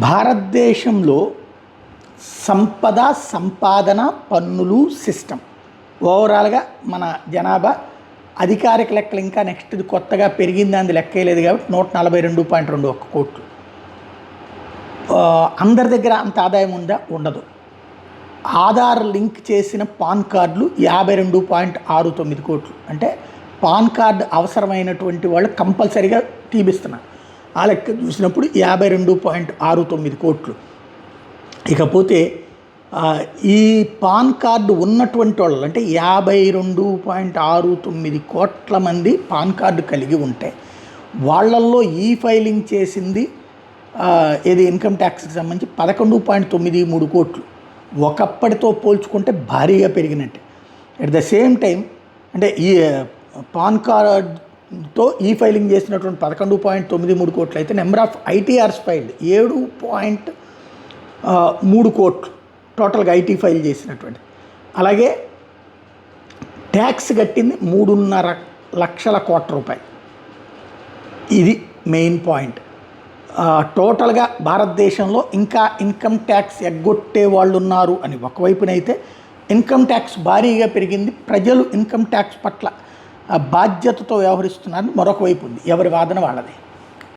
భారతదేశంలో సంపద సంపాదన పన్నులు సిస్టమ్ ఓవరాల్గా మన జనాభా అధికారిక లెక్కలు ఇంకా నెక్స్ట్ది కొత్తగా పెరిగింది అంది లెక్కేయలేదు కాబట్టి 142.21 కోట్లు. అందరి దగ్గర అంత ఆదాయం ఉందా? ఉండదు. ఆధార్ లింక్ చేసిన పాన్ కార్డులు 52.69 కోట్లు. అంటే పాన్ కార్డు అవసరమైనటువంటి వాళ్ళు కంపల్సరీగా తీపిస్తున్నారు. ఆ లెక్క చూసినప్పుడు 52.69 కోట్లు. ఇకపోతే ఈ పాన్ కార్డు ఉన్నటువంటి వాళ్ళు అంటే 52.69 కోట్ల మంది పాన్ కార్డు కలిగి ఉంటే వాళ్ళల్లో ఈ ఫైలింగ్ చేసింది ఏది ఇన్కమ్ ట్యాక్స్కి సంబంధించి 11.93 కోట్లు. ఒకప్పటితో పోల్చుకుంటే భారీగా పెరిగినట్టే. అట్ ద సేమ్ టైం అంటే ఈ పాన్ కార్డ్తో ఈ ఫైలింగ్ చేసినటువంటి 11.93 కోట్లు అయితే నెంబర్ ఆఫ్ ఐటీఆర్స్ ఫైల్డ్ 7.3 కోట్లు టోటల్గా ఐటీ ఫైల్ చేసినటువంటి. అలాగే ట్యాక్స్ కట్టింది 3.5 లక్షల కోట్ల రూపాయలు. ఇది మెయిన్ పాయింట్. టోటల్గా భారతదేశంలో ఇంకా ఇన్కమ్ ట్యాక్స్ ఎగ్గొట్టే వాళ్ళు ఉన్నారు అని ఒకవైపునైతే ఇన్కమ్ ట్యాక్స్ భారీగా పెరిగింది, ప్రజలు ఇన్కమ్ ట్యాక్స్ పట్ల బాధ్యతతో వ్యవహరిస్తున్నారని మరొక వైపు ఉంది. ఎవరి వాదన వాళ్ళది.